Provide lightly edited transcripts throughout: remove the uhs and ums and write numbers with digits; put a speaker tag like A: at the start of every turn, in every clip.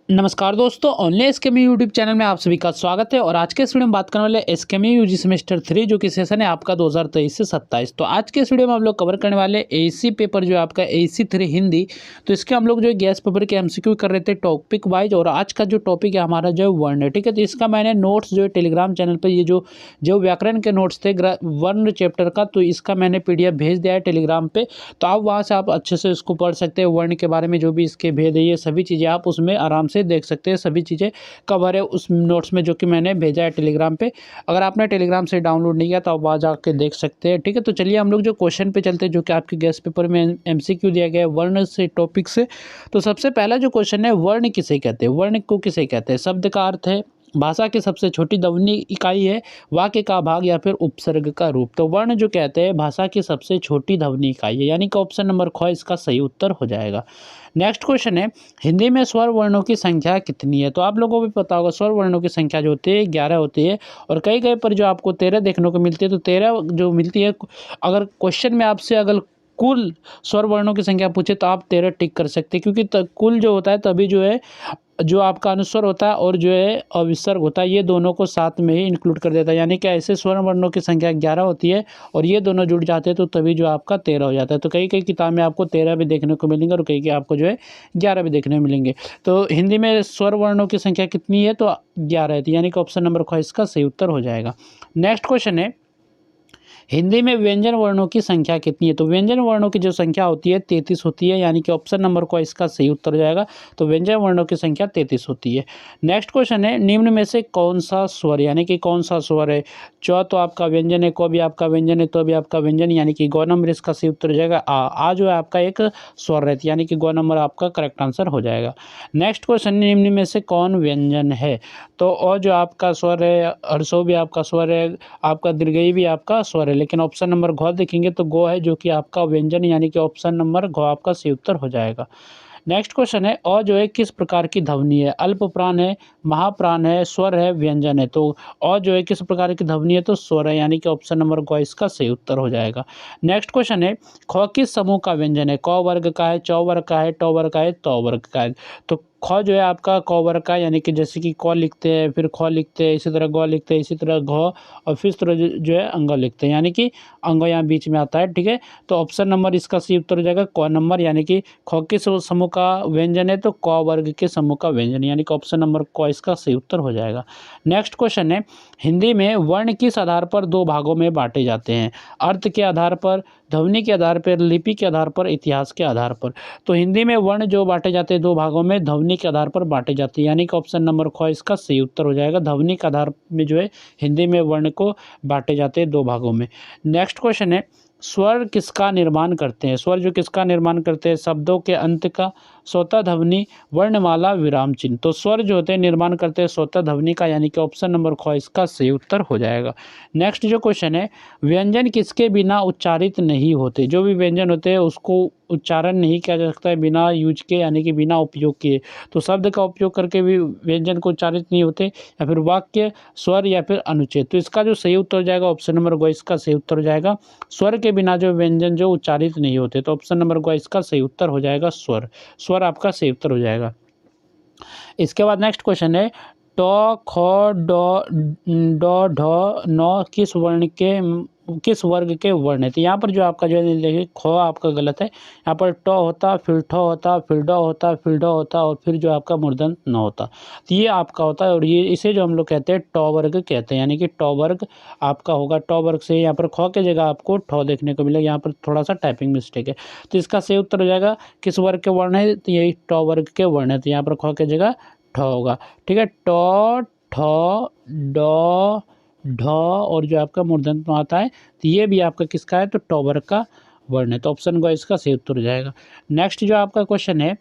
A: नमस्कार दोस्तों, online एसकेएमयू YouTube channel में आप सभी का स्वागत है। और आज के इस वीडियो में बात करने वाले एसकेएमयू यूजी सेमेस्टर 3 जो कि सेशन है आपका 2023 से 27। तो आज के इस वीडियो में हम लोग कवर करने वाले एसी पेपर जो है आपका एसी 3 हिंदी। तो इसके हम लोग जो है गैस पेपर के एमसीक्यू कर रहे थे टॉपिक वाइज। और आज का जो टॉपिक है हमारा जो है वर्ण है, ठीक है। तो इसका मैंने नोट्स जो है टेलीग्राम चैनल पर ये जो व्याकरण के नोट्स थे वर्ण चैप्टर का, तो इसका मैंने PDF भेज दिया है टेलीग्राम पे। तो आप वहाँ से आप अच्छे से इसको पढ़ सकते हैं। वर्ण के बारे में जो भी इसके भेद है ये सभी चीज़ें आप उसमें आराम से देख सकते हैं। सभी चीज़ें कवर है उस नोट्स में जो कि मैंने भेजा है टेलीग्राम पे। अगर आपने टेलीग्राम से डाउनलोड नहीं किया तो आप वहाँ जाके देख सकते हैं, ठीक है। तो चलिए हम लोग जो क्वेश्चन पे चलते हैं जो कि आपके गैस पेपर में MCQ दिया गया है वर्ण से टॉपिक से। तो सबसे पहला जो क्वेश्चन है, वर्ण किसे कहते हैं? वर्ण को किसे कहते हैं? शब्द का अर्थ है भाषा की सबसे छोटी ध्वनि इकाई है, वाक्य का भाग या फिर उपसर्ग का रूप। तो वर्ण जो कहते हैं भाषा की सबसे छोटी ध्वनि इकाई है, यानी कि ऑप्शन नंबर ख इसका सही उत्तर हो जाएगा। नेक्स्ट क्वेश्चन है, हिंदी में स्वर वर्णों की संख्या कितनी है? तो आप लोगों को भी पता होगा स्वर वर्णों की संख्या जो होती है 11 होती है। और कई कई पर जो आपको 13 देखने को मिलती है। तो 13 जो मिलती है, अगर क्वेश्चन में आपसे अगर कुल स्वर वर्णों की संख्या पूछे तो आप 13 टिक कर सकते हैं, क्योंकि कुल जो होता है तभी जो है जो आपका अनुस्वर होता है और जो है अविसर्ग होता है, ये दोनों को साथ में ही इंक्लूड कर देता है। यानी कि ऐसे स्वर्ण वर्णों की संख्या 11 होती है और ये दोनों जुड़ जाते हैं तो तभी जो आपका 13 हो जाता है। तो कई कई किताब में आपको 13 भी देखने को मिलेंगे और कई आपको जो है 11 भी देखने को मिलेंगे। तो हिंदी में स्वर वर्णों की संख्या कितनी है? तो 11 है, यानी कि ऑप्शन नंबर ख इसका सही उत्तर हो जाएगा। नेक्स्ट क्वेश्चन है, हिंदी में व्यंजन वर्णों की संख्या कितनी है? तो व्यंजन वर्णों की जो संख्या होती है 33 होती है, यानी कि ऑप्शन नंबर को इसका सही उत्तर हो जाएगा। तो व्यंजन वर्णों की संख्या 33 होती है। नेक्स्ट क्वेश्चन है, निम्न में से कौन सा स्वर, यानी कि कौन सा स्वर है? च तो आपका व्यंजन है, को भी आपका व्यंजन है, तो भी आपका व्यंजन, यानी कि गौ नंबर इसका सही उत्तर हो जाएगा। आ जो है आपका एक स्वर रहती है, यानी कि गौ नंबर आपका करेक्ट आंसर हो जाएगा। नेक्स्ट क्वेश्चन, निम्न में से कौन व्यंजन है? तो और जो आपका स्वर है, हर्षो भी आपका स्वर है, आपका दीर्घई भी आपका स्वर है, लेकिन ऑप्शन नंबर घ देखेंगे तो गो है जो कि आपका व्यंजन, यानी कि ऑप्शन नंबर घ आपका सही उत्तर हो जाएगा। नेक्स्ट क्वेश्चन है, अ जो है किस प्रकार की ध्वनि है? अल्प प्राण है, महाप्राण है, स्वर है, व्यंजन है। तो अ जो है किस प्रकार की ध्वनि है? तो स्वर है, यानी कि ऑप्शन नंबर ग इसका सही उत्तर हो जाएगा। नेक्स्ट क्वेश्चन है, ख किस समूह का व्यंजन है? क वर्ग का है, च वर्ग का है, ट वर्ग का है, त वर्ग का है। तो ख जो है आपका क वर्ग का, यानी कि जैसे कि क लिखते हैं फिर ख लिखते हैं, इसी तरह ग लिखते हैं, इसी तरह घ, और फिर इस तरह जो है अंग लिखते हैं, यानी कि अंग यहाँ बीच में आता है, ठीक है। तो ऑप्शन नंबर इसका सही उत्तर हो जाएगा क नंबर, यानी कि ख के समूह का व्यंजन है तो क वर्ग के समूह का व्यंजन, यानी कि ऑप्शन नंबर क इसका सही उत्तर हो जाएगा। नेक्स्ट क्वेश्चन है, हिंदी में वर्ण किस आधार पर दो भागों में बांटे जाते हैं? अर्थ के आधार पर, ध्वनि के आधार पर, लिपि के आधार पर, इतिहास के आधार पर। तो हिंदी में वर्ण जो बांटे जाते हैं दो भागों में, ध्वनि के आधार पर बांटे जाते हैं, यानी कि ऑप्शन नंबर ख इसका सही उत्तर हो जाएगा। ध्वनि के आधार में जो है हिंदी में वर्ण को बांटे जाते हैं दो भागों में। नेक्स्ट क्वेश्चन है, स्वर किसका निर्माण करते हैं? स्वर जो किसका निर्माण करते हैं? शब्दों के अंत का, स्वतः ध्वनि, वर्णमाला, विराम चिन्ह। तो स्वर जो होते हैं निर्माण करते हैं स्वतः ध्वनि का, यानी कि ऑप्शन नंबर ख इसका सही उत्तर हो जाएगा। नेक्स्ट जो क्वेश्चन है, व्यंजन किसके बिना उच्चारित नहीं होते? जो भी व्यंजन होते हैं उसको उच्चारण नहीं किया जा सकता है बिना यूज के, यानी कि बिना उपयोग किए। तो शब्द का उपयोग करके भी व्यंजन को उच्चारित नहीं होते, या फिर वाक्य, स्वर या फिर अनुच्छेद। तो इसका जो सही उत्तर हो जाएगा ऑप्शन नंबर ग इसका सही उत्तर हो जाएगा। स्वर के बिना जो व्यंजन जो उच्चारित नहीं होते, तो ऑप्शन नंबर ग इसका सही उत्तर हो जाएगा स्वर। स्वर आपका सही उत्तर हो जाएगा। इसके बाद नेक्स्ट क्वेश्चन है, ट, ख, ड, ढ, न किस वर्ग के वर्ण है? तो यहाँ पर जो आपका जो है देखिए ख आपका गलत है। यहाँ पर ट होता, फिर ठ होता, फिर ड होता, फिर ड होता, और फिर जो आपका मूर्धन्य न होता। तो ये आपका होता है, और ये इसे जो हम लोग कहते हैं ट वर्ग कहते हैं, यानी कि ट वर्ग आपका होगा। ट वर्ग से यहाँ पर ख की जगह आपको ठ देखने को मिलेगा, यहाँ पर थोड़ा सा टाइपिंग मिस्टेक है। तो इसका सही उत्तर हो जाएगा किस वर्ग के वर्ण है? तो यही ट वर्ग के वर्ण है, तो यहाँ पर ख की जगह ठ होगा, ठीक है। ट, ठ, ड, ढ, और जो आपका मूर्धन्य आता है तो ये भी आपका किसका है? तो ट वर्ग का वर्ण है, तो ऑप्शन ग इसका सही उत्तर हो जाएगा। नेक्स्ट जो आपका क्वेश्चन है,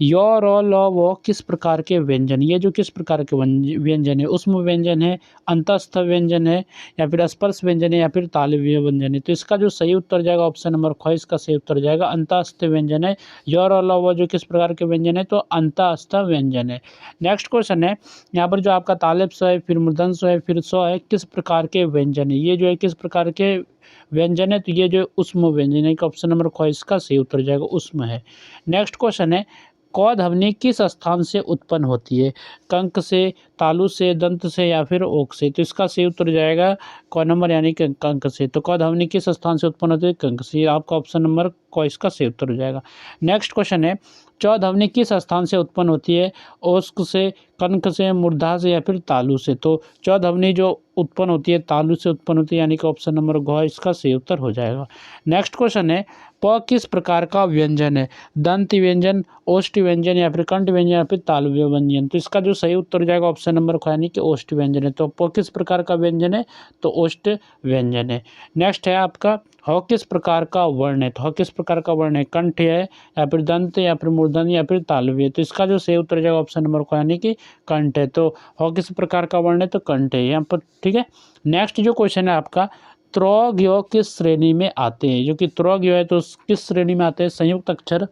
A: य, र, ल, व किस प्रकार के व्यंजन? ये जो किस प्रकार के व्यंजन है? उष्म व्यंजन है, अंतस्थ व्यंजन है, या फिर स्पर्श व्यंजन है, या फिर तालव्य व्यंजन है? तो इसका जो सही उत्तर जाएगा ऑप्शन नंबर ख इसका सही उत्तर जाएगा अंतस्थ व्यंजन है। य, र, ल, व जो किस प्रकार के व्यंजन है? तो अंतस्थ व्यंजन है। नेक्स्ट क्वेश्चन है, यहाँ पर जो आपका तालब स है, फिर मूर्धन्य स है, फिर स है, किस प्रकार के व्यंजन है? ये जो है किस प्रकार के व्यंजन है? तो ये जो उष्म व्यंजन है, ऑप्शन नंबर ख इसका सही उत्तर जाएगा उष्म है। नेक्स्ट क्वेश्चन है, क ध्वनि किस स्थान से उत्पन्न होती है? कंक से, तालु से, दंत से या फिर ओक से? तो इसका सही उत्तर हो जाएगा क नंबर यानी कि कंक से। तो क ध्वनि किस स्थान से उत्पन्न होती है? कंक से। आपका ऑप्शन नंबर क इसका सही उत्तर हो जाएगा। नेक्स्ट क्वेश्चन है, च ध्वनि किस स्थान से उत्पन्न होती है? ओस्क से, कंक से, मूर्धा से या फिर तालु से? तो च ध्वनि जो उत्पन्न होती है तालु से उत्पन्न होती है, यानी कि ऑप्शन नंबर घ इसका सही उत्तर हो जाएगा। नेक्स्ट क्वेश्चन है, प किस प्रकार का व्यंजन है? दंत व्यंजन, ओष्ठ व्यंजन या फिर कंठ व्यंजन या फिर तालु व्यंजन? तो इसका जो सही उत्तर हो जाएगा ऑप्शन नंबर ख यानी कि ओष्ठ व्यंजन है। तो प किस प्रकार का व्यंजन है? तो ओष्ठ व्यंजन है। नेक्स्ट है आपका, ह किस प्रकार का वर्ण है? तो ह किस प्रकार का वर्ण है? कंठ है या फिर दंत या फिर मूर्धन्य या फिर तालव्य? तो इसका जो सही उत्तर हो जाएगा ऑप्शन नंबर क यानी कि कंठ है। तो ह किस प्रकार का वर्ण है? तो कंठ है यहाँ पर, ठीक है। नेक्स्ट जो क्वेश्चन है आपका, त्र ज्ञ किस श्रेणी में आते हैं? जो कि त्र ज्ञ है तो किस श्रेणी में आते हैं? संयुक्त अक्षर,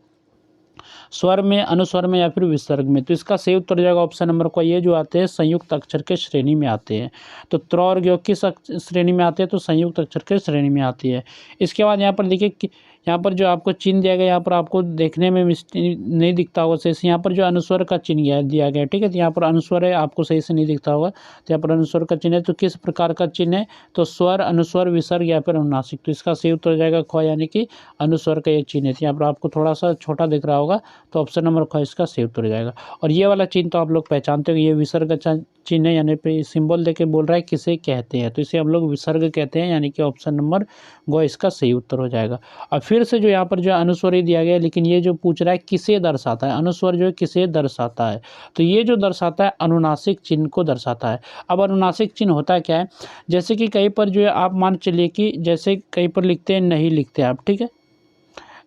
A: स्वर में, अनुस्वर में या फिर विसर्ग में? तो इसका सही उत्तर हो जाएगा ऑप्शन नंबर को, ये जो आते हैं संयुक्त अक्षर के श्रेणी में आते हैं। तो त्र और ज्ञ किस श्रेणी में आते हैं? तो संयुक्त अक्षर के श्रेणी में आती है। इसके बाद यहाँ पर देखिए कि यहाँ पर जो आपको चिन्ह दिया गया, यहाँ पर आपको देखने में नहीं दिखता होगा सही से, यहाँ पर जो अनुस्वर का चिन्ह दिया गया, ठीक है। तो यहाँ पर अनुस्वर है, आपको सही से नहीं दिखता होगा, तो यहाँ पर अनुस्वर का चिन्ह है। तो किस प्रकार का चिन्ह है? तो स्वर, अनुस्वर, विसर्ग या फिर अनुनासिक? तो इसका सही उत्तर हो जाएगा ख यानी कि अनुस्वर का ये चिन्ह है। यहाँ पर आपको थोड़ा सा छोटा दिख रहा होगा, तो ऑप्शन नंबर ख इसका सही उत्तर हो जाएगा। और ये वाला चिन्ह तो आप लोग पहचानते हो, ये विसर्ग का चिन्ह है, यानी पे सिंबल देके बोल रहा है किसे कहते हैं, तो इसे हम लोग विसर्ग कहते हैं, यानी कि ऑप्शन नंबर ग इसका सही उत्तर हो जाएगा। अब फिर से जो यहाँ पर जो अनुस्वर ही दिया गया है, लेकिन ये जो पूछ रहा है किसे दर्शाता है, अनुस्वर जो है किसे दर्शाता है, तो ये जो दर्शाता है अनुनासिक चिन्ह को दर्शाता है। अब अनुनासिक चिन्ह होता है क्या है? जैसे कि कहीं पर जो है आप मान चलिए कि जैसे कहीं पर लिखते हैं नहीं लिखते आप, ठीक है,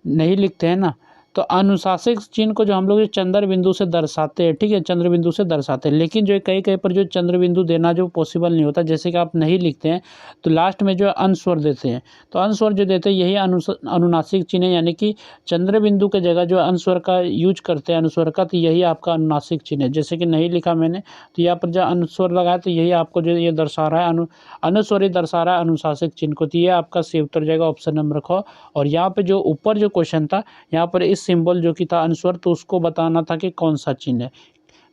A: नहीं लिखते हैं ना, तो अनुनासिक चिन्ह को जो हम लोग चंद्र बिंदु से दर्शाते हैं, ठीक है, चंद्र बिंदु से दर्शाते हैं। लेकिन जो कहीं कहीं पर जो चंद्र बिंदु देना जो पॉसिबल नहीं होता, जैसे कि आप नहीं लिखते हैं तो लास्ट में जो अनुस्वर देते हैं, तो अनुस्वर जो देते हैं यही अनुनासिक चिन्ह है, यानी कि चंद्र बिंदु के जगह जो अनुस्वर का यूज करते हैं, अनुस्वर का, तो यही आपका अनुनासिक चिन्ह है। जैसे कि नहीं लिखा मैंने, तो यहाँ पर जो अनुस्वर लगाया तो यही आपको जो ये दर्शा रहा है, अनुस्वर ही दर्शा रहा है अनुनासिक चिन्ह को। तो ये आपका सही उत्तर जाएगा ऑप्शन नंबर ख। और यहाँ पे जो ऊपर जो क्वेश्चन था, यहाँ पर इस सिंबल जो कि था अनुस्वर, तो उसको बताना था कि कौन सा चिन्ह है,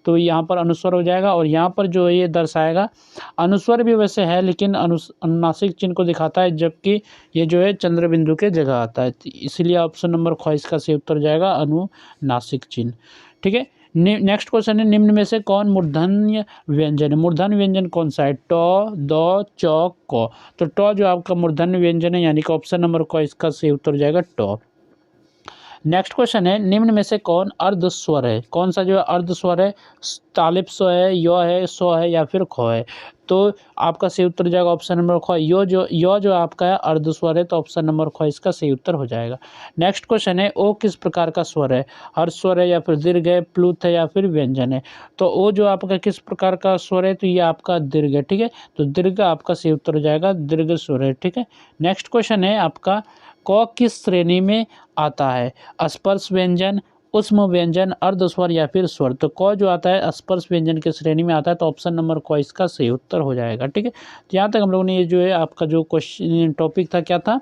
A: तो यहाँ पर अनुस्वर हो जाएगा। और यहाँ पर जो ये दर्शाएगा, अनुस्वर भी वैसे है लेकिन अनुनासिक चिन्ह को दिखाता है, जबकि ये जो है चंद्र बिंदु के जगह आता है, इसलिए ऑप्शन नंबर ख इसका सही उत्तर जाएगा अनुनासिक चिन्ह, ठीक है। नेक्स्ट क्वेश्चन है, निम्न में से कौन मूर्धन्य व्यंजन है? मूर्धन्य व्यंजन कौन सा है? ट, द, च, क? तो ट जो आपका मूर्धन्य व्यंजन है, यानी कि ऑप्शन नंबर क इसका सही उत्तर जाएगा ट। नेक्स्ट क्वेश्चन है, निम्न में से कौन अर्ध स्वर है? कौन सा जो है अर्ध स्वर है? तालिब स्व है, य है, स्व है या फिर ख है? तो आपका सही उत्तर जाएगा ऑप्शन नंबर ख। यो जो आपका है अर्ध स्वर है, तो ऑप्शन नंबर ख इसका सही उत्तर हो जाएगा। नेक्स्ट क्वेश्चन है, ओ किस प्रकार का स्वर है? हर्ष स्वर है या फिर दीर्घ है, प्लुत है या फिर व्यंजन है? तो ओ जो आपका किस प्रकार का स्वर है? तो ये आपका दीर्घ है, ठीक है। तो दीर्घ आपका सही उत्तर हो जाएगा, दीर्घ स्वर है, ठीक है। नेक्स्ट क्वेश्चन है आपका, क किस श्रेणी में आता है? स्पर्श व्यंजन, उष्म व्यंजन, अर्धस्वर या फिर स्वर? तो क जो आता है स्पर्श व्यंजन के श्रेणी में आता है, तो ऑप्शन नंबर क इसका सही उत्तर हो जाएगा, ठीक है। तो यहाँ तक हम लोगों ने ये जो है आपका जो क्वेश्चन टॉपिक था क्या था,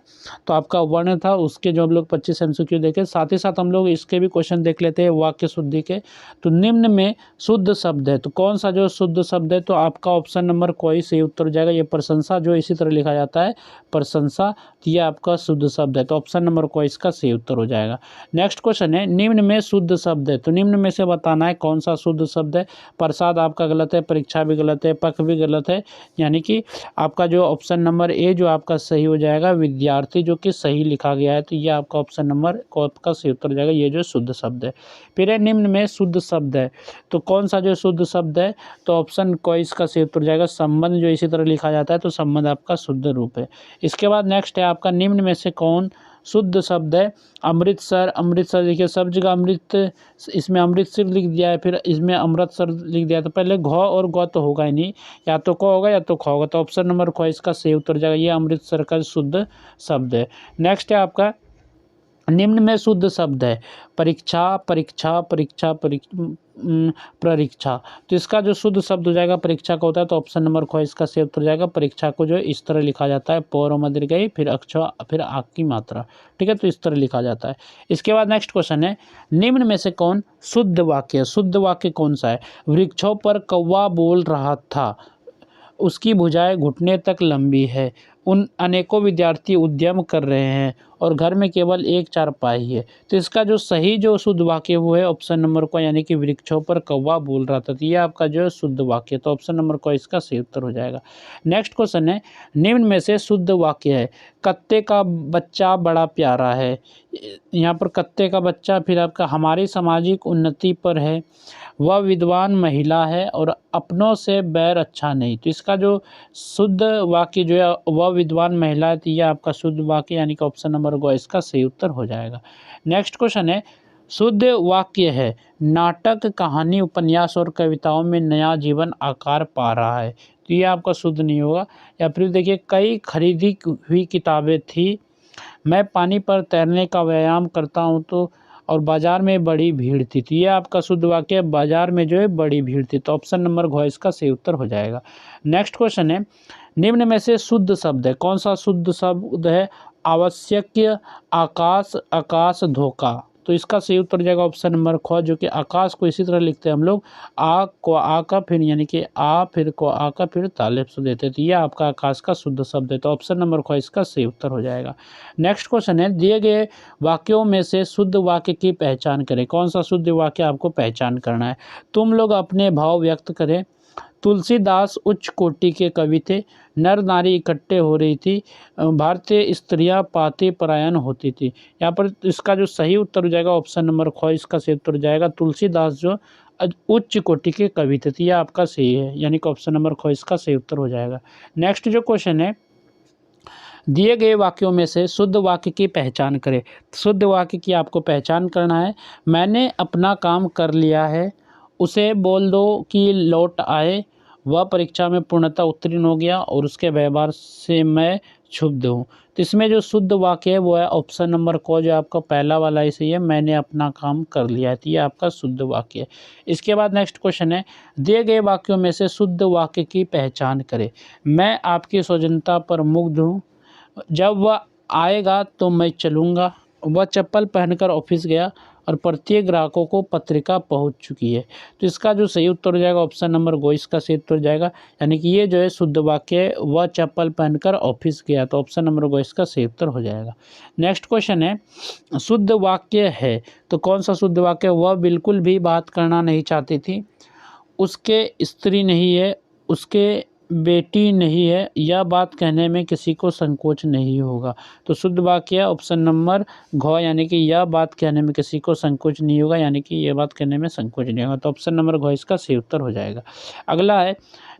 A: तो आपका वर्ण था, उसके जो हम लोग 25 MCQ देखे, साथ ही साथ हम लोग इसके भी क्वेश्चन देख लेते हैं वाक्य शुद्धि के। तो निम्न में शुद्ध शब्द है, तो कौन सा जो शुद्ध शब्द है? तो आपका ऑप्शन नंबर क ही सही उत्तर हो जाएगा। ये प्रशंसा जो इसी तरह लिखा जाता है, प्रशंसा, तो ये आपका शुद्ध शब्द है, तो ऑप्शन नंबर क इसका सही उत्तर हो जाएगा। नेक्स्ट क्वेश्चन है, निम्न में शुद्ध शब्द है, तो निम्न में से बताना है कौन सा शुद्ध शब्द है। प्रसाद आपका गलत है, परीक्षा भी गलत है, पक्ष भी गलत है, यानी कि आपका जो ऑप्शन नंबर ए जो आपका सही हो जाएगा, विद्यार्थी जो कि सही लिखा गया है, तो ये आपका ऑप्शन नंबर क का सही उत्तर हो जाएगा, ये जो शुद्ध शब्द है। फिर है, निम्न में शुद्ध शब्द है, तो कौन सा जो शुद्ध शब्द है? तो ऑप्शन क इसका सही उत्तर हो जाएगा, संबंध जो इसी तरह लिखा जाता है, तो संबंध आपका शुद्ध रूप है। इसके बाद नेक्स्ट है आपका, निम्न में से कौन शुद्ध शब्द है? अमृतसर, अमृतसर देखिए सब जगह अमृत, इसमें अमृतसर लिख दिया है, फिर इसमें अमृतसर लिख दिया, तो पहले घ और ग तो होगा ही नहीं, या तो क होगा या तो ख होगा, तो ऑप्शन नंबर ख इसका सही उत्तर जाएगा, ये अमृतसर का शुद्ध शब्द है। नेक्स्ट है आपका, निम्न में शुद्ध शब्द है परीक्षा, परीक्षा, परीक्षा, परीक्षा। तो इसका जो शुद्ध शब्द हो जाएगा परीक्षा का होता है, तो ऑप्शन नंबर ख इसका सही उत्तर हो जाएगा। परीक्षा को जो इस तरह लिखा जाता है, पौर मदीर गई, फिर अक्षा, फिर आग की मात्रा, ठीक है, तो इस तरह लिखा जाता है। इसके बाद नेक्स्ट क्वेश्चन है, निम्न में से कौन शुद्ध वाक्य है? शुद्ध वाक्य कौन सा है? वृक्षों पर कौवा बोल रहा था, उसकी भुजाएं घुटने तक लंबी है, उन अनेकों विद्यार्थी उद्यम कर रहे हैं और घर में केवल एक चारपाई है। तो इसका जो सही जो शुद्ध वाक्य वो है ऑप्शन नंबर को, यानी कि वृक्षों पर कौवा बोल रहा था। तो ये आपका जो है शुद्ध वाक्य, तो ऑप्शन नंबर को इसका सही उत्तर हो जाएगा। नेक्स्ट क्वेश्चन है, निम्न में से शुद्ध वाक्य है कत्ते का बच्चा बड़ा प्यारा है। यहाँ पर कत्ते का बच्चा, फिर आपका हमारी सामाजिक उन्नति पर है, वह विद्वान महिला है और अपनों से बैर अच्छा नहीं। तो इसका जो शुद्ध वाक्य जो है वह विद्वान महिला है, तो यह आपका शुद्ध वाक्य यानी कि ऑप्शन नंबर ग इसका सही उत्तर हो जाएगा। नेक्स्ट क्वेश्चन है, शुद्ध वाक्य है नाटक, कहानी, उपन्यास और कविताओं में नया जीवन आकार पा रहा है। तो ये आपका शुद्ध नहीं होगा। या फिर देखिए, कई खरीदी हुई किताबें थी, मैं पानी पर तैरने का व्यायाम करता हूँ तो, और बाज़ार में बड़ी भीड़ थी। तो ये आपका शुद्ध वाक्य है, बाज़ार में जो है बड़ी भीड़ थी। तो ऑप्शन नंबर घ इसका सही उत्तर हो जाएगा। नेक्स्ट क्वेश्चन है, निम्न में से शुद्ध शब्द है, कौन सा शुद्ध शब्द है? आवश्यक, आकाश, आकाश, धोखा। तो इसका सही उत्तर हो जाएगा ऑप्शन नंबर ख, जो कि आकाश को इसी तरह लिखते हैं हम लोग, आ को आ का फिर, यानी कि आ फिर को आ का फिर तालिब से देते। तो ये आपका आकाश का शुद्ध शब्द है, तो ऑप्शन नंबर ख इसका सही उत्तर हो जाएगा। नेक्स्ट क्वेश्चन है, दिए गए वाक्यों में से शुद्ध वाक्य की पहचान करें। कौन सा शुद्ध वाक्य आपको पहचान करना है? तुम लोग अपने भाव व्यक्त करें, तुलसीदास उच्च कोटि के कवि थे, नर नारी इकट्ठे हो रही थी, भारतीय स्त्रियां पाते परायण होती थी। यहाँ पर इसका जो सही उत्तर हो जाएगा ऑप्शन नंबर ख इसका सही उत्तर हो जाएगा, तुलसीदास जो उच्च कोटि के कवि थे। तो यह आपका सही है, यानी कि ऑप्शन नंबर ख इसका सही उत्तर हो जाएगा। नेक्स्ट जो क्वेश्चन है, दिए गए वाक्यों में से शुद्ध वाक्य की पहचान करें। शुद्ध वाक्य की आपको पहचान करना है, मैंने अपना काम कर लिया है, उसे बोल दो कि लौट आए, वह परीक्षा में पूर्णतः उत्तीर्ण हो गया और उसके व्यवहार से मैं क्षुब्ध हूँ। तो इसमें जो शुद्ध वाक्य है वो है ऑप्शन नंबर क, जो आपका पहला वाला ही सही है, मैंने अपना काम कर लिया है। तो ये आपका शुद्ध वाक्य है। इसके बाद नेक्स्ट क्वेश्चन है, दिए गए वाक्यों में से शुद्ध वाक्य की पहचान करें। मैं आपकी सौजन्यता पर मुग्ध हूँ, जब वह आएगा तो मैं चलूँगा, वह चप्पल पहनकर ऑफिस गया और प्रत्येक ग्राहकों को पत्रिका पहुंच चुकी है। तो इसका जो सही उत्तर हो जाएगा ऑप्शन नंबर गो इसका सही उत्तर हो जाएगा, यानी कि ये जो है शुद्ध वाक्य है, वह चप्पल पहनकर ऑफिस गया। तो ऑप्शन नंबर गो इसका सही उत्तर हो जाएगा। नेक्स्ट क्वेश्चन है, शुद्ध वाक्य है तो कौन सा शुद्ध वाक्य? वह बिल्कुल भी बात करना नहीं चाहती थी, उसके स्त्री नहीं है, उसके बेटी नहीं है, यह बात कहने में किसी को संकोच नहीं होगा। तो शुद्ध वाक्य ऑप्शन नंबर घ, यानी कि यह बात कहने में किसी को संकोच नहीं होगा, यानी कि यह बात कहने में संकोच नहीं होगा। तो ऑप्शन नंबर घ इसका सही उत्तर हो जाएगा। अगला है,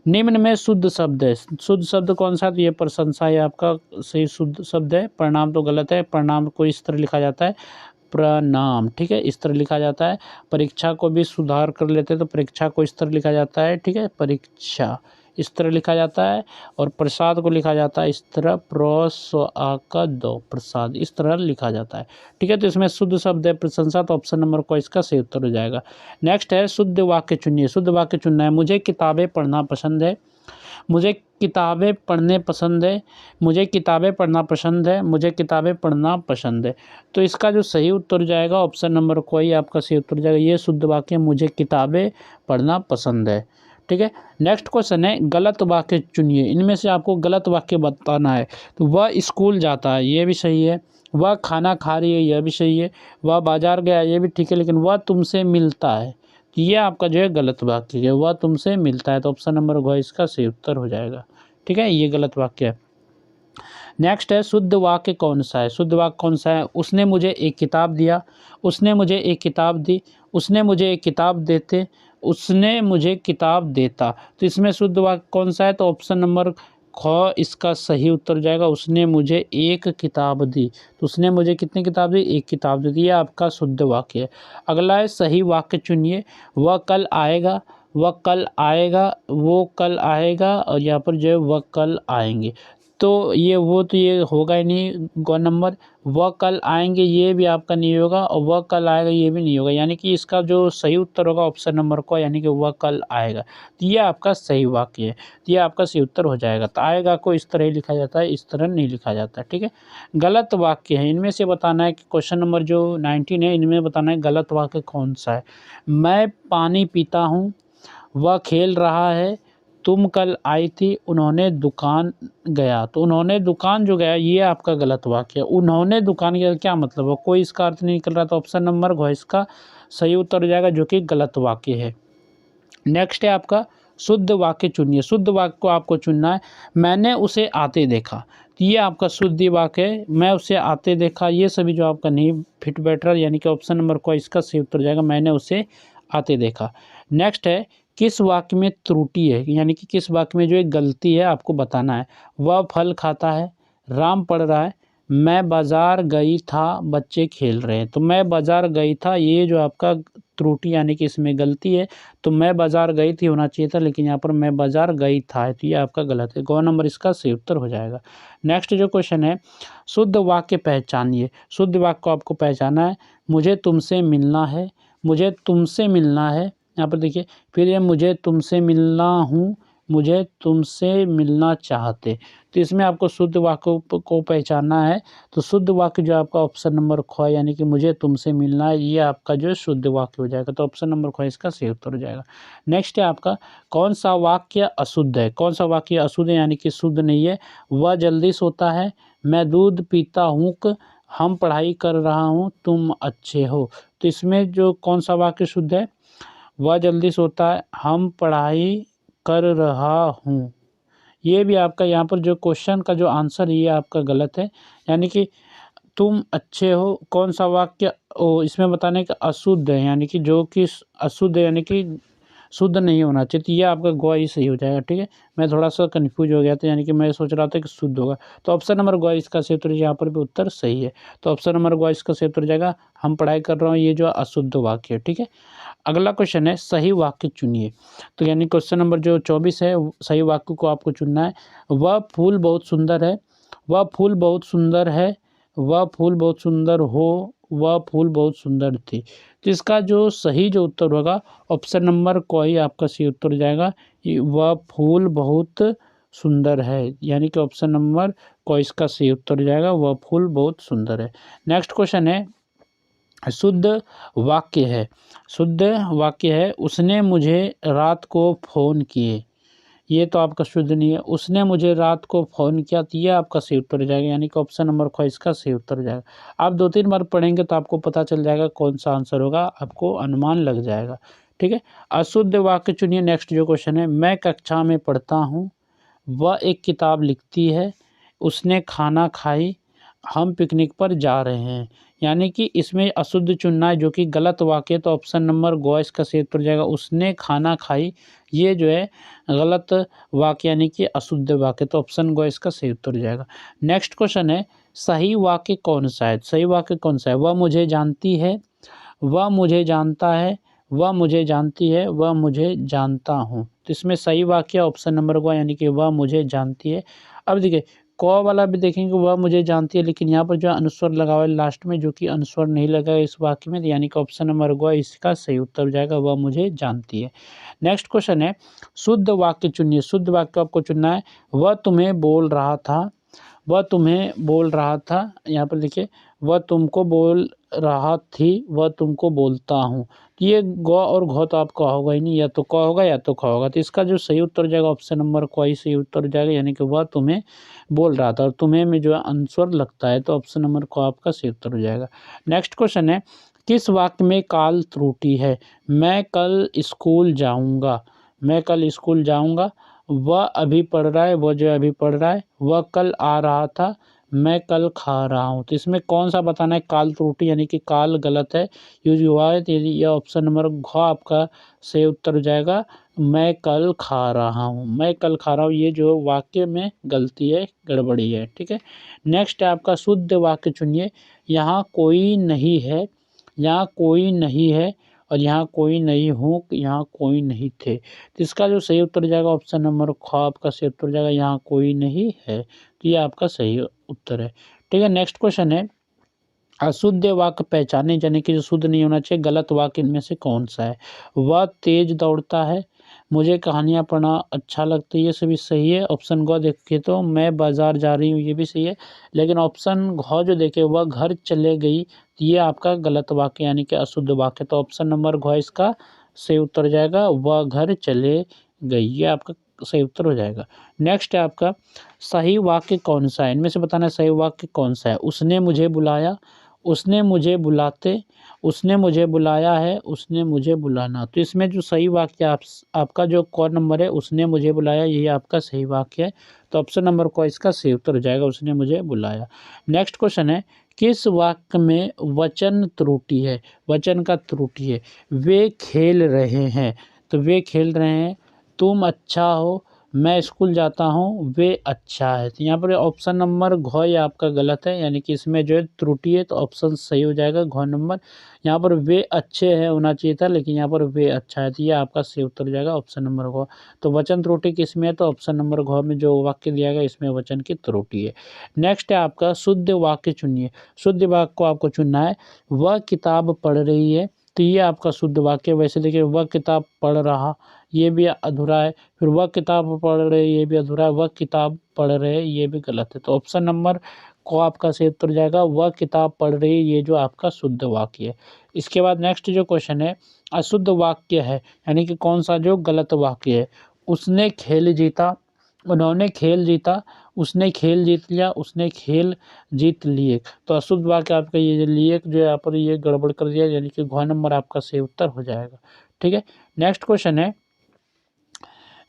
A: निम्न में शुद्ध शब्द है। शुद्ध शब्द कौन सा? तो ये प्रशंसा है आपका सही शुद्ध शब्द है। प्रणाम तो गलत है, प्रणाम को इस तरह लिखा जाता है प्रणाम, ठीक है, इस तरह लिखा जाता है। परीक्षा को भी सुधार कर लेते हैं, तो परीक्षा को इस तरह लिखा जाता है, ठीक है, परीक्षा इस तरह लिखा जाता है। और प्रसाद को लिखा जाता है इस तरह, दो प्रसाद, इस तरह लिखा जाता है, ठीक है। तो इसमें शुद्ध शब्द है प्रशंसा, तो ऑप्शन नंबर को इसका सही उत्तर हो जाएगा। नेक्स्ट है, शुद्ध वाक्य चुनिए। शुद्ध वाक्य चुनना है, मुझे किताबें पढ़ना पसंद है, मुझे किताबें पढ़ने पसंद है, मुझे किताबें पढ़ना पसंद है, मुझे किताबें पढ़ना पसंद है। तो इसका जो सही उत्तर हो जाएगा ऑप्शन नंबर कोई आपका सही उत्तर हो जाएगा, ये शुद्ध वाक्य मुझे किताबें पढ़ना पसंद है, ठीक है। नेक्स्ट क्वेश्चन है, गलत वाक्य चुनिए। इनमें से आपको गलत वाक्य बताना है। तो वह स्कूल जाता है, ये भी सही है। वह खाना खा रही है, यह भी सही है। वह बाजार गया, ये भी ठीक है, लेकिन वह तुमसे मिलता है, तो ये आपका जो है गलत वाक्य है, वह तुमसे मिलता है। तो ऑप्शन नंबर घ इसका सही उत्तर हो जाएगा, ठीक है, ये गलत वाक्य है। नेक्स्ट है, शुद्ध वाक्य कौन सा है? शुद्ध वाक्य कौन सा है? उसने मुझे एक किताब दिया, उसने मुझे एक किताब दी, उसने मुझे एक किताब देते, उसने मुझे किताब देता। तो इसमें शुद्ध वाक्य कौन सा है? तो ऑप्शन नंबर ख इसका सही उत्तर हो जाएगा, उसने मुझे एक किताब दी। तो उसने मुझे कितनी किताब दी? एक किताब दी। ये आपका शुद्ध वाक्य है। अगला है, सही वाक्य चुनिए। वह कल आएगा, वह कल आएगा, वो कल आएगा, और यहाँ पर जो है वह कल आएंगे। तो ये होगा ही नहीं। गौ नंबर वह कल आएंगे ये भी आपका नहीं होगा, और वह कल आएगा ये भी नहीं होगा, यानी कि इसका जो सही उत्तर होगा ऑप्शन नंबर को, यानी कि वह कल आएगा। तो ये आपका सही वाक्य है, तो ये आपका सही उत्तर हो जाएगा। तो आएगा को इस तरह ही लिखा जाता है, इस तरह नहीं लिखा जाता, ठीक है। गलत वाक्य है, इनमें से बताना है कि क्वेश्चन नंबर जो 19 है, इनमें बताना है गलत वाक्य कौन सा है। मैं पानी पीता हूँ, वह खेल रहा है, तुम कल आई थी, उन्होंने दुकान गया। तो उन्होंने दुकान जो गया ये आपका गलत वाक्य है। उन्होंने दुकान गया क्या मतलब है, कोई इसका अर्थ नहीं निकल रहा। तो ऑप्शन नंबर घ इसका सही उत्तर हो जाएगा, जो कि गलत वाक्य है। नेक्स्ट है आपका शुद्ध वाक्य चुनिए। शुद्ध वाक्य को आपको चुनना है। मैंने उसे आते देखा, तो ये आपका शुद्ध वाक्य है। मैं उसे आते देखा, ये सभी जो आपका नहीं फिट बैठ रहा, यानी कि ऑप्शन नंबर को इसका सही उत्तर हो जाएगा, मैंने उसे आते देखा। नेक्स्ट है किस वाक्य में त्रुटि है, यानी कि किस वाक्य में जो एक गलती है आपको बताना है। वह फल खाता है, राम पढ़ रहा है, मैं बाज़ार गई था, बच्चे खेल रहे हैं। तो मैं बाज़ार गई था, ये जो आपका त्रुटि यानी कि इसमें गलती है। तो मैं बाज़ार गई थी होना चाहिए था, लेकिन यहाँ पर मैं बाज़ार गई था, तो ये आपका गलत है। गौ नंबर इसका सही उत्तर हो जाएगा। नेक्स्ट जो क्वेश्चन है शुद्ध वाक्य पहचानिए। शुद्ध वाक्य को आपको पहचाना है। मुझे तुमसे मिलना है, मुझे तुमसे मिलना है, यहाँ पर देखिए फिर ये मुझे तुमसे मिलना हूँ, मुझे तुमसे मिलना चाहते। तो इसमें आपको शुद्ध वाक्य को पहचानना है। तो शुद्ध वाक्य जो आपका ऑप्शन नंबर ख, यानी कि मुझे तुमसे मिलना है, ये आपका जो शुद्ध वाक्य हो जाएगा। तो ऑप्शन नंबर ख इसका सही उत्तर हो जाएगा। नेक्स्ट है आपका कौन सा वाक्य अशुद्ध है। कौन सा वाक्य अशुद्ध है, यानी कि शुद्ध नहीं है। वह जल्दी सोता है, मैं दूध पीता हूँ, हम पढ़ाई कर रहा हूँ, तुम अच्छे हो। तो इसमें जो कौन सा वाक्य शुद्ध है, वह जल्दी सोता है, हम पढ़ाई कर रहा हूँ, ये भी आपका यहाँ पर जो क्वेश्चन का जो आंसर है ये आपका गलत है। यानी कि तुम अच्छे हो, कौन सा वाक्य इसमें बताने का अशुद्ध है, यानी कि जो कि अशुद्ध है, यानी कि शुद्ध नहीं होना चाहिए। तो ये आपका ग ही सही हो जाएगा, ठीक है। मैं थोड़ा सा कन्फ्यूज हो गया था, यानी कि मैं सोच रहा था कि शुद्ध होगा। तो ऑप्शन नंबर ग इसका सही उत्तर, यहाँ पर भी उत्तर सही है। तो ऑप्शन नंबर ग इसका सही उत्तर हो जाएगा, हम पढ़ाई कर रहा हूँ, ये जो अशुद्ध वाक्य है, ठीक है। अगला क्वेश्चन है सही वाक्य चुनिए। तो यानी क्वेश्चन नंबर जो 24 है, सही वाक्य को आपको चुनना है। वह फूल बहुत सुंदर है, वह फूल बहुत सुंदर है, वह फूल बहुत सुंदर हो, वह फूल बहुत सुंदर थी। तो इसका जो सही जो उत्तर होगा ऑप्शन नंबर को ही आपका सही उत्तर हो जाएगा। वह फूल बहुत सुंदर है, यानी कि ऑप्शन नंबर को इसका सही उत्तर हो जाएगा, वह फूल बहुत सुंदर है। नेक्स्ट क्वेश्चन है शुद्ध वाक्य है। शुद्ध वाक्य है उसने मुझे रात को फ़ोन किए, ये तो आपका शुद्ध नहीं है। उसने मुझे रात को फ़ोन किया, तो ये आपका सही उत्तर हो जाएगा, यानी कि ऑप्शन नंबर ख इसका सही उत्तर हो जाएगा। आप 2-3 बार पढ़ेंगे तो आपको पता चल जाएगा कौन सा आंसर होगा, आपको अनुमान लग जाएगा, ठीक है। अशुद्ध वाक्य चुनिए। नेक्स्ट जो क्वेश्चन है मैं कक्षा में पढ़ता हूँ, वह एक किताब लिखती है, उसने खाना खाई, हम पिकनिक पर जा रहे हैं। यानी कि इसमें अशुद्ध चुनना है, जो कि गलत वाक्य है। तो ऑप्शन नंबर ग इसका सही उत्तर हो जाएगा, उसने खाना खाई, ये जो है गलत वाक्य, यानी कि अशुद्ध वाक्य। तो ऑप्शन ग इसका सही उत्तर हो जाएगा। नेक्स्ट क्वेश्चन है सही वाक्य कौन सा है। सही वाक्य कौन सा है, वह मुझे जानती है, वह मुझे जानता है, वह मुझे जानती है, वह मुझे जानता हूँ। तो इसमें सही वाक्य ऑप्शन नंबर ग, यानी कि वह मुझे जानती है। अब देखिए क वाला भी देखेंगे, वह मुझे जानती है, लेकिन यहाँ पर जो अनुस्वर लगा हुआ है लास्ट में, जो कि अनुस्वर नहीं लगा है इस वाक्य में, यानी कि ऑप्शन नंबर ग इसका सही उत्तर हो जाएगा, वह मुझे जानती है। नेक्स्ट क्वेश्चन है शुद्ध वाक्य चुनिए। शुद्ध वाक्य आपको चुनना है। वह तुम्हें बोल रहा था, वह तुम्हें बोल रहा था, यहाँ पर देखिए वह तुमको बोल रहा थी, वह तुमको बोलता हूँ। तो ये ग और घ तो आपका होगा ही नहीं, या तो क होगा या तो ख होगा। तो इसका जो सही उत्तर हो जाएगा ऑप्शन नंबर क ही सही उत्तर हो जाएगा, यानी कि वह तुम्हें बोल रहा था, और तुम्हें में जो है अनुस्वर लगता है, तो ऑप्शन नंबर क आपका सही उत्तर हो जाएगा। नेक्स्ट क्वेश्चन है किस वाक्य में काल त्रुटि है। मैं कल स्कूल जाऊँगा, मैं कल स्कूल जाऊँगा, वह अभी पढ़ रहा है, वह जो अभी पढ़ रहा है, वह कल आ रहा था, मैं कल खा रहा हूँ। तो इसमें कौन सा बताना है काल त्रुटि, यानी कि काल गलत है, यूज हुआ है, तो यह ऑप्शन नंबर घ आपका सही उत्तर हो जाएगा, मैं कल खा रहा हूँ। मैं कल खा रहा हूँ, ये जो वाक्य में गलती है, गड़बड़ी है, ठीक है। नेक्स्ट है आपका शुद्ध वाक्य चुनिए। यहाँ कोई नहीं है, यहाँ कोई नहीं है, और यहाँ कोई नहीं हूँ, यहाँ कोई नहीं थे। तो इसका जो सही उत्तर हो जाएगा ऑप्शन नंबर ख आपका सही उत्तर हो जाएगा, यहाँ कोई नहीं है। तो ये आपका सही उत्तर है। ठीक है, नेक्स्ट क्वेश्चन है, अशुद्ध वाक्य पहचाने, यानी कि जो शुद्ध नहीं होना चाहिए, गलत वाक्य इनमें से कौन सा है? वह तेज दौड़ता है, मुझे कहानियाँ पढ़ना अच्छा लगता है, ये सभी सही है। ऑप्शन ग देखें तो मैं बाजार जा रही हूँ, ये भी सही है। लेकिन ऑप्शन घ जो देखे वह घर चले गई, ये आपका गलत वाक्य यानी कि अशुद्ध वाक्य। तो ऑप्शन नंबर घ इसका सही उत्तर हो जाएगा, वह घर चले गई, ये आपका सही उत्तर हो जाएगा। नेक्स्ट है आपका, सही वाक्य कौन सा है? इनमें से बताना है सही वाक्य कौन सा है। उसने मुझे बुलाया, उसने मुझे बुलाते, उसने मुझे बुलाया है, उसने मुझे बुलाना। तो इसमें जो सही वाक्य आपका जो क नंबर है, उसने मुझे बुलाया, यही आपका सही वाक्य है। तो ऑप्शन नंबर क इसका सही उत्तर हो जाएगा, उसने मुझे बुलाया। नेक्स्ट क्वेश्चन है, किस वाक्य में वचन त्रुटि है? वचन का त्रुटि है, वे खेल रहे हैं, तो वे खेल रहे हैं। तुम अच्छा हो, मैं स्कूल जाता हूँ, वे अच्छा है। तो यहाँ पर ऑप्शन नंबर घ ये आपका गलत है, यानी कि इसमें जो है त्रुटि है, तो ऑप्शन सही हो जाएगा घ नंबर। यहाँ पर वे अच्छे हैं होना चाहिए था, लेकिन यहाँ पर वे अच्छा है, तो ये आपका सही उत्तर हो जाएगा ऑप्शन नंबर घ। तो वचन त्रुटि किस में है? तो ऑप्शन नंबर घ में जो वाक्य दिया गया इसमें वचन की त्रुटि है। नेक्स्ट है आपका, शुद्ध वाक्य चुनिए। शुद्ध वाक्य को आपको चुनना है, वह किताब पढ़ रही है, तो ये आपका शुद्ध वाक्य। वैसे देखिए, वह किताब पढ़ रहा, ये भी अधूरा है। फिर वह किताब पढ़ रहे, ये भी अधूरा है। वह किताब पढ़ रहे, ये भी गलत है। तो ऑप्शन नंबर को आपका सही उत्तर जाएगा, वह किताब पढ़ रही, ये जो आपका शुद्ध वाक्य है। इसके बाद नेक्स्ट जो क्वेश्चन है, अशुद्ध वाक्य है, यानी कि कौन सा जो गलत वाक्य है। उसने खेल जीता, उन्होंने खेल जीता, उसने खेल जीत लिया, उसने खेल जीत लिए। तो अशुद्ध वाक्य आपका ये लिए जो यहाँ पर ये गड़बड़ कर दिया, यानी कि घ नंबर आपका सही उत्तर हो जाएगा। ठीक है, नेक्स्ट क्वेश्चन है,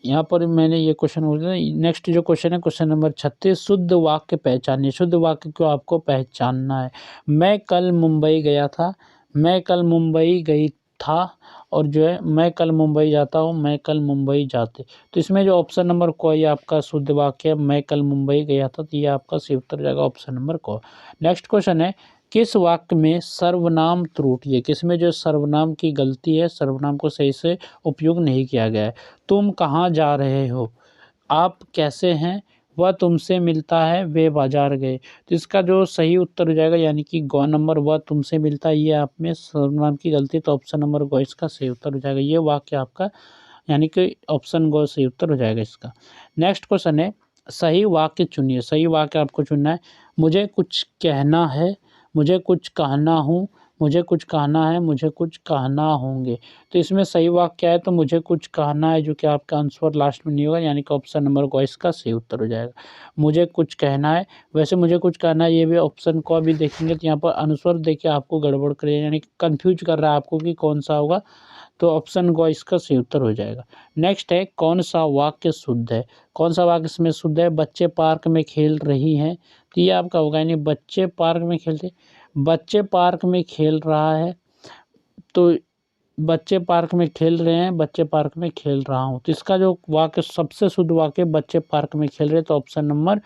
A: यहाँ पर मैंने ये क्वेश्चन हो गया। नेक्स्ट जो क्वेश्चन है, क्वेश्चन नंबर 36, शुद्ध वाक्य पहचानिए। शुद्ध वाक्य को आपको पहचानना है। मैं कल मुंबई गया था, मैं कल मुंबई गई था, और जो है मैं कल मुंबई जाता हूँ, मैं कल मुंबई जाते। तो इसमें जो ऑप्शन नंबर को ये आपका शुद्ध वाक्य है, मैं कल मुंबई गया था, तो ये आपका सही उत्तर जाएगा ऑप्शन नंबर को। नेक्स्ट क्वेश्चन है, किस वाक्य में सर्वनाम त्रुटि है? किसमें जो सर्वनाम की गलती है, सर्वनाम को सही से उपयोग नहीं किया गया है। तुम कहाँ जा रहे हो, आप कैसे हैं, वह तुमसे मिलता है, वे बाजार गए। तो इसका जो सही उत्तर हो जाएगा, यानी कि ग नंबर, वह तुमसे मिलता है, ये आप में सर्वनाम की गलती। तो ऑप्शन नंबर ग इसका सही उत्तर हो जाएगा। ये वाक्य आपका, यानी कि ऑप्शन ग सही उत्तर हो जाएगा इसका। नेक्स्ट क्वेश्चन है, सही वाक्य चुनिए। सही वाक्य आपको चुनना है, मुझे कुछ कहना है, मुझे कुछ कहना हूँ, मुझे कुछ कहना है, मुझे कुछ कहना होंगे। तो इसमें सही वाक्य क्या है? तो मुझे कुछ कहना है, जो कि आपका आंसर लास्ट में नहीं होगा, यानी कि ऑप्शन नंबर क इसका सही उत्तर हो जाएगा। मुझे कुछ कहना है, वैसे मुझे कुछ कहना है, ये भी ऑप्शन को भी देखेंगे तो यहाँ पर अनुस्वर देखिए आपको गड़बड़ करे, यानी कि कन्फ्यूज कर रहा है आपको कि कौन सा होगा। तो ऑप्शन ग इसका सही उत्तर हो जाएगा। नेक्स्ट है, कौन सा वाक्य शुद्ध है? कौन सा वाक्य इसमें शुद्ध है? बच्चे पार्क में खेल रही हैं, तो ये आपका होगा, यानी बच्चे पार्क में खेलते, बच्चे पार्क में खेल रहा है, तो बच्चे पार्क में खेल रहे हैं, बच्चे पार्क में खेल रहा हूँ। तो इसका जो वाक्य सबसे शुद्ध वाक्य, बच्चे पार्क में खेल रहे, तो ऑप्शन नंबर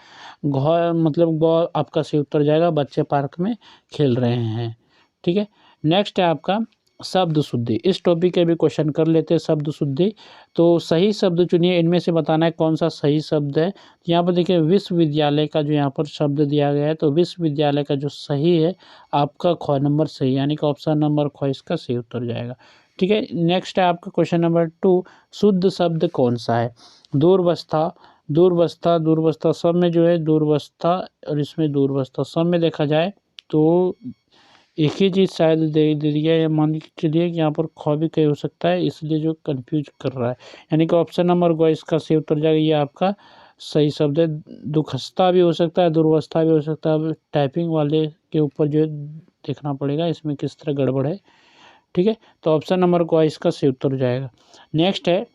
A: घ मतलब ग आपका सही उत्तर जाएगा, बच्चे पार्क में खेल रहे हैं। ठीक है, नेक्स्ट है आपका शब्द शुद्धि। इस टॉपिक के भी क्वेश्चन कर लेते हैं, शब्द शुद्धि। तो सही शब्द चुनिए, इनमें से बताना है कौन सा सही शब्द है। यहाँ पर देखिए, विश्वविद्यालय का जो यहाँ पर शब्द दिया गया है, तो विश्वविद्यालय का जो सही है आपका ख नंबर सही, यानी कि ऑप्शन नंबर ख इसका सही उत्तर जाएगा। ठीक है, नेक्स्ट है आपका क्वेश्चन नंबर 2, शुद्ध शब्द कौन सा है? दूरवस्था, दूरवस्था, दूरवस्था, सब में जो है दूरवस्था, और इसमें दूरवस्था, सब में देखा जाए तो एक ही चीज़ शायद दे दिया, या मान के चलिए कि यहाँ पर ख भी कहीं हो सकता है, इसलिए जो कंफ्यूज कर रहा है, यानी कि ऑप्शन नंबर ग इसका सही उत्तर जाएगा। ये आपका सही शब्द है। दुखस्ता भी हो सकता है, दुर्वस्था भी हो सकता है। अब टाइपिंग वाले के ऊपर जो है देखना पड़ेगा इसमें किस तरह गड़बड़ है। ठीक है, तो ऑप्शन नंबर ग इसका सही उत्तर हो जाएगा। नेक्स्ट है,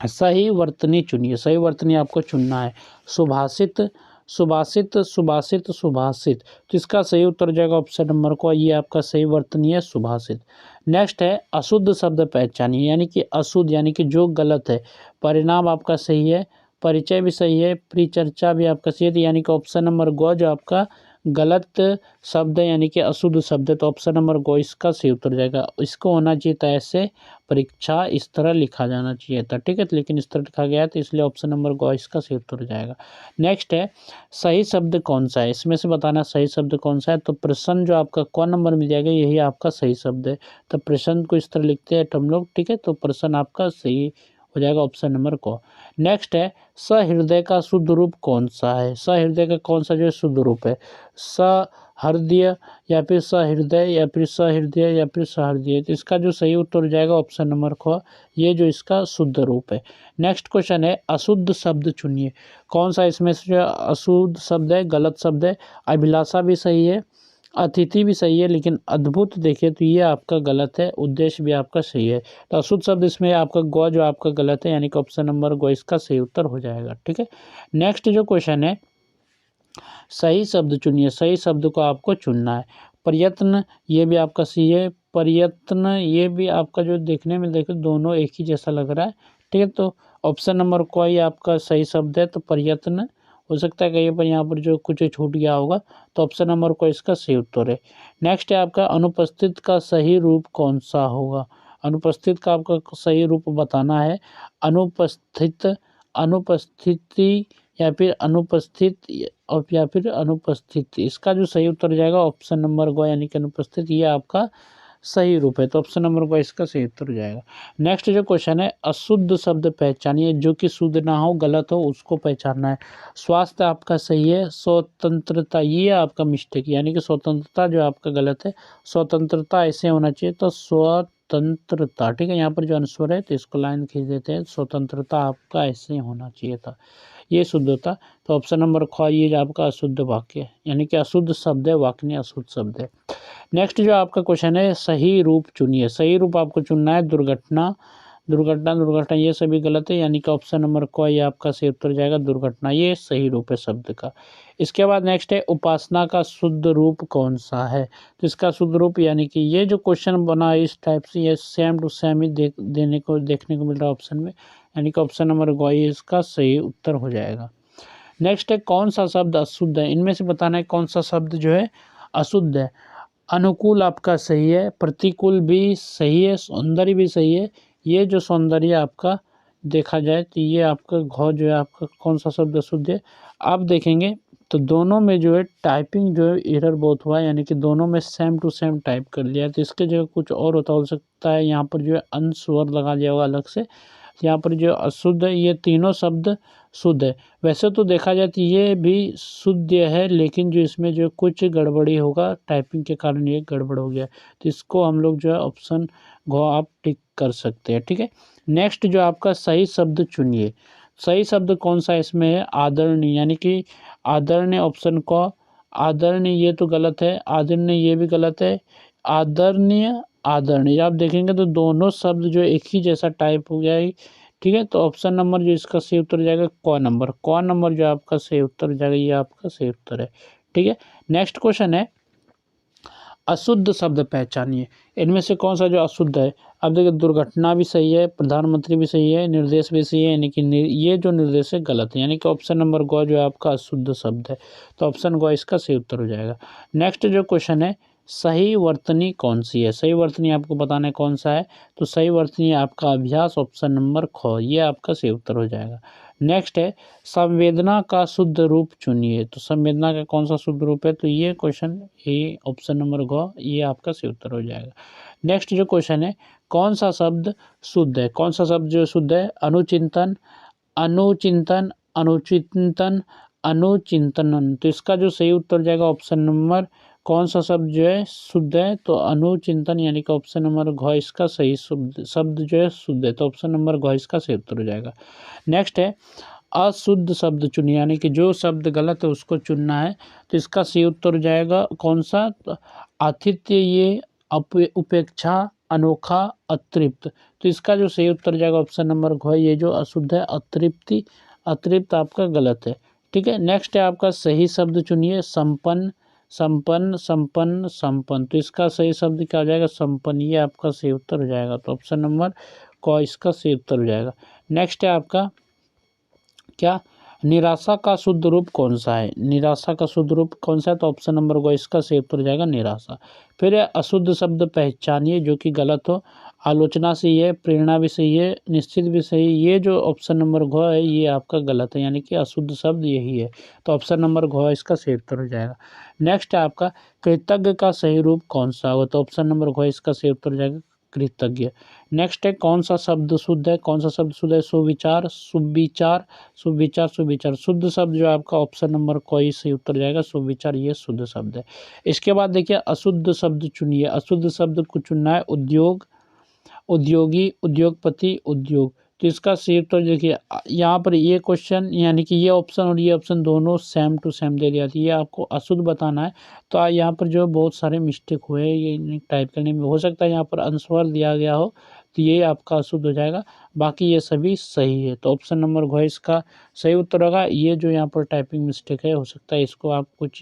A: सही वर्तनी चुनिए। सही वर्तनी आपको चुनना है, सुभाषित, सुभाषित, सुभाषित, सुभाषित। तो इसका सही उत्तर जाएगा ऑप्शन नंबर को, ये आपका सही वर्तनी है, सुभाषित। नेक्स्ट है, अशुद्ध शब्द पहचानिए, यानी कि अशुद्ध यानी कि जो गलत है। परिणाम आपका सही है, परिचय भी सही है, परिचर्चा भी आपका सही है, यानी कि ऑप्शन नंबर ग जो आपका गलत शब्द है यानी कि अशुद्ध शब्द है, तो ऑप्शन नंबर गो इसका सही उत्तर हो जाएगा। इसको होना चाहिए था ऐसे, परीक्षा इस तरह लिखा जाना चाहिए था, ठीक है, लेकिन इस तरह लिखा गया है, तो इसलिए ऑप्शन नंबर गो इसका सही उत्तर हो जाएगा। नेक्स्ट है सही शब्द कौन सा है, इसमें से बताना सही शब्द कौन सा है। तो प्रश्न जो आपका कौन नंबर मिल जाएगा, यही आपका सही शब्द है। तो प्रश्न को इस तरह लिखते हैं हम लोग, ठीक है, तो प्रश्न आपका सही हो जाएगा ऑप्शन नंबर को। नेक्स्ट है सहृदय का शुद्ध रूप कौन सा है, सहृदय का कौन सा जो है शुद्ध रूप है, सहृदय या फिर सहृदय या फिर सहृदय या फिर सहृदय, तो इसका जो सही उत्तर हो जाएगा ऑप्शन नंबर ख, ये जो इसका शुद्ध रूप है। नेक्स्ट क्वेश्चन है अशुद्ध शब्द चुनिए, कौन सा इसमें से जो अशुद्ध शब्द है, गलत शब्द है। अभिलाषा भी सही है, अतिथि भी सही है, लेकिन अद्भुत देखिए तो ये आपका गलत है, उद्देश्य भी आपका सही है। तो अशुद्ध शब्द इसमें आपका गौ जो आपका गलत है, यानी कि ऑप्शन नंबर गौ इसका सही उत्तर हो जाएगा, ठीक है। नेक्स्ट जो क्वेश्चन है सही शब्द चुनिए, सही शब्द को आपको चुनना है। प्रयत्न ये भी आपका सही है, प्रयत्न ये भी आपका जो देखने में देखो दोनों एक ही जैसा लग रहा है, ठीक है, तो ऑप्शन नंबर कोई आपका सही शब्द है। तो प्रयत्न हो सकता है कहीं पर यहाँ पर जो कुछ छूट गया होगा, तो ऑप्शन नंबर को इसका सही उत्तर है। नेक्स्ट है आपका अनुपस्थित का सही रूप कौन सा होगा, अनुपस्थित का आपका सही रूप बताना है। अनुपस्थित, अनुपस्थिति या फिर अनुपस्थित और या फिर अनुपस्थित, इसका जो सही उत्तर जाएगा ऑप्शन नंबर गो यानी कि अनुपस्थित, ये आपका सही रूप है, तो ऑप्शन नंबर गो इसका सही उत्तर जाएगा। नेक्स्ट जो क्वेश्चन है अशुद्ध शब्द पहचानिए, जो कि शुद्ध ना हो गलत हो उसको पहचानना है। स्वास्थ्य आपका सही है, स्वतंत्रता ये आपका मिस्टेक, यानी कि स्वतंत्रता जो आपका गलत है, स्वतंत्रता ऐसे होना चाहिए, तो स्वतंत्रता, ठीक है, यहाँ पर जो अनुस्वर है तो इसको लाइन खींच देते हैं, स्वतंत्रता आपका ऐसे होना चाहिए था, ये शुद्ध होता। तो ऑप्शन नंबर ख ये आपका अशुद्ध वाक्य है, यानी कि अशुद्ध शब्द है, वाक्य नहीं अशुद्ध शब्द है। नेक्स्ट जो आपका क्वेश्चन है सही रूप चुनिए, सही रूप आपको चुनना है। दुर्घटना, दुर्घटना, दुर्घटना ये सभी गलत है, यानी कि ऑप्शन नंबर क ये आपका सही उत्तर जाएगा, दुर्घटना ये सही रूप है शब्द का। इसके बाद नेक्स्ट है उपासना का शुद्ध रूप कौन सा है, तो इसका शुद्ध रूप यानी कि ये जो क्वेश्चन बना है इस टाइप से, ये सेम टू सेम ही देखने को मिल रहा है ऑप्शन में, यानी कि ऑप्शन नंबर ग ये इसका सही उत्तर हो जाएगा। नेक्स्ट है कौन सा शब्द अशुद्ध है, इनमें से बताना है कौन सा शब्द जो है अशुद्ध है। अनुकूल आपका सही है, प्रतिकूल भी सही है, सौंदर्य भी सही है। ये जो सौंदर्य आपका देखा जाए तो ये आपका घ जो है आपका कौन सा शब्द अशुद्ध है। आप देखेंगे तो दोनों में जो है टाइपिंग जो है एरर बहुत हुआ है, यानी कि दोनों में सेम टू सेम टाइप कर लिया है, तो इसके जगह कुछ और होता हो सकता है, यहाँ पर जो है अंशवर लगा दिया होगा अलग से। यहाँ पर जो अशुद्ध है ये तीनों शब्द शुद्ध है। वैसे तो देखा जाए तो ये भी शुद्ध है, लेकिन जो इसमें जो कुछ गड़बड़ी होगा टाइपिंग के कारण ये गड़बड़ हो गया, तो इसको हम लोग जो है ऑप्शन घ आप टिक कर सकते हैं, ठीक है। नेक्स्ट जो आपका सही शब्द चुनिए, सही शब्द कौन सा इसमें है आदरणीय, यानी कि आदरणीय ऑप्शन को, आदरणीय ये तो गलत है, आदरणीय ये भी गलत है, आदरणीय, आदरणीय आप देखेंगे तो दोनों शब्द जो एक ही जैसा टाइप हो गया है, ठीक है, तो ऑप्शन नंबर जो इसका सही उत्तर जाएगा क नंबर, क नंबर जो आपका सही उत्तर जाएगा ये आपका सही उत्तर है, ठीक है। नेक्स्ट क्वेश्चन है अशुद्ध शब्द पहचानिए, इनमें से कौन सा जो अशुद्ध है। अब देखिए दुर्घटना भी सही है, प्रधानमंत्री भी सही है, निर्देश भी सही है, यानी कि ये जो निर्देश है गलत है, यानी कि ऑप्शन नंबर ग जो है आपका अशुद्ध शब्द है, तो ऑप्शन ग इसका सही उत्तर हो जाएगा। नेक्स्ट जो क्वेश्चन है सही वर्तनी कौन सी है, सही वर्तनी आपको बताना है कौन सा है, तो सही वर्तनी आपका अभ्यास ऑप्शन नंबर ख ये आपका सही उत्तर हो जाएगा। नेक्स्ट है संवेदना का शुद्ध रूप चुनिए, तो संवेदना का कौन सा शुद्ध रूप है, तो ये क्वेश्चन ये ऑप्शन नंबर ग ये आपका सही उत्तर हो जाएगा। नेक्स्ट जो क्वेश्चन है कौन सा शब्द शुद्ध है, कौन सा शब्द जो शुद्ध है अनुचिंतन, अनुचिंतन, अनुचिंतन, अनुचिंतन, तो इसका जो सही उत्तर जाएगा ऑप्शन नंबर कौन सा शब्द जो है शुद्ध है, तो अनुचिंतन, यानी कि ऑप्शन नंबर घ इसका सही शब्द जो है शुद्ध है, तो ऑप्शन नंबर घ इसका सही उत्तर हो जाएगा। नेक्स्ट है अशुद्ध शब्द चुनिए, यानी कि जो शब्द गलत है उसको चुनना है, तो इसका सही उत्तर हो जाएगा कौन सा, तो आतिथ्य ये उपेक्षा अनोखा अतृप्त, तो इसका जो सही उत्तर जाएगा ऑप्शन नंबर घ ये जो अशुद्ध है अतृप्ति, अतृप्त आपका गलत है, ठीक है। नेक्स्ट है आपका सही शब्द चुनिए संपन्न, संपन्न, संपन्न, संपन्न, तो इसका सही शब्द क्या हो जाएगा संपन्न, ये आपका सही उत्तर हो जाएगा, तो ऑप्शन नंबर क इसका सही उत्तर हो जाएगा। नेक्स्ट है आपका क्या निराशा का शुद्ध रूप कौन सा है? निराशा का शुद्ध रूप कौन सा है? तो ऑप्शन नंबर ग इसका सही उत्तर हो जाएगा निराशा। फिर है अशुद्ध शब्द पहचानिए जो कि गलत हो। आलोचना सही है, प्रेरणा भी सही है, निश्चित भी सही है। ये जो ऑप्शन नंबर घ है ये आपका गलत है, यानी कि अशुद्ध शब्द यही है। तो ऑप्शन नंबर घ इसका सही उत्तर हो जाएगा। नेक्स्ट है आपका कृतज्ञ का सही रूप कौन सा होगा? तो ऑप्शन नंबर घ इसका सही उत्तर हो जाएगा कृतज्ञ। नेक्स्ट है कौन सा शब्द शुद्ध है? कौन सा शब्द शुद्ध है? सुविचार, सुविचार, सुविचार, सुविचार। शुद्ध शब्द जो है आपका ऑप्शन नंबर कोई सही उत्तर जाएगा सुविचार, ये शुद्ध शब्द है। इसके बाद देखिए अशुद्ध शब्द चुनिए। अशुद्ध शब्द को चुनना है उद्योग, उद्योगी, उद्योगपति, उद्योग। तो इसका सही उत्तर देखिए यहाँ पर ये क्वेश्चन यानी कि ये ऑप्शन और ये ऑप्शन दोनों सेम टू सेम दे दिया था। ये आपको अशुद्ध बताना है। तो यहाँ पर जो बहुत सारे मिस्टेक हुए ये टाइप करने में, हो सकता है यहाँ पर अनुस्वार दिया गया हो तो ये आपका अशुद्ध हो जाएगा। बाकी ये सभी सही है। तो ऑप्शन नंबर घ इसका सही उत्तर होगा। ये जो यहाँ पर टाइपिंग मिस्टेक है, हो सकता है इसको आप कुछ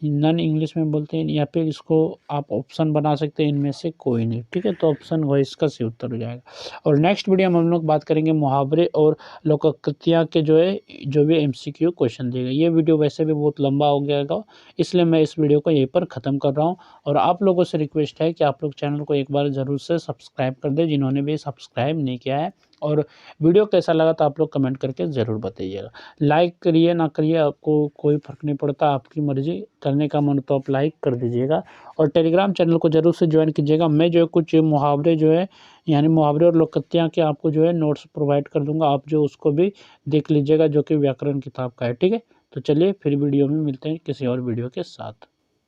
A: नन इंग्लिश में बोलते हैं, या फिर इसको आप ऑप्शन बना सकते हैं इनमें से कोई नहीं। ठीक है, तो ऑप्शन घ इसका सही उत्तर हो जाएगा। और नेक्स्ट वीडियो में हम लोग बात करेंगे मुहावरे और लोकोक्तियाँ के जो भी MCQ क्वेश्चन दिए गए। ये वीडियो वैसे भी बहुत लंबा हो गया, इसलिए मैं इस वीडियो को यहीं पर ख़त्म कर रहा हूँ। और आप लोगों से रिक्वेस्ट है कि आप लोग चैनल को एक बार ज़रूर से सब्सक्राइब कर दें जिन्होंने भी सब्सक्राइब नहीं किया है। और वीडियो कैसा लगा तो आप लोग कमेंट करके ज़रूर बताइएगा। लाइक करिए ना करिए, आपको कोई फ़र्क नहीं पड़ता, आपकी मर्ज़ी। करने का मन तो आप लाइक कर दीजिएगा। और टेलीग्राम चैनल को ज़रूर से ज्वाइन कीजिएगा। मैं जो कुछ मुहावरे जो है यानी मुहावरे और लोकोक्तियाँ के आपको जो है नोट्स प्रोवाइड कर दूँगा, आप जो उसको भी देख लीजिएगा जो कि व्याकरण किताब का है। ठीक है, तो चलिए फिर वीडियो में मिलते हैं किसी और वीडियो के साथ।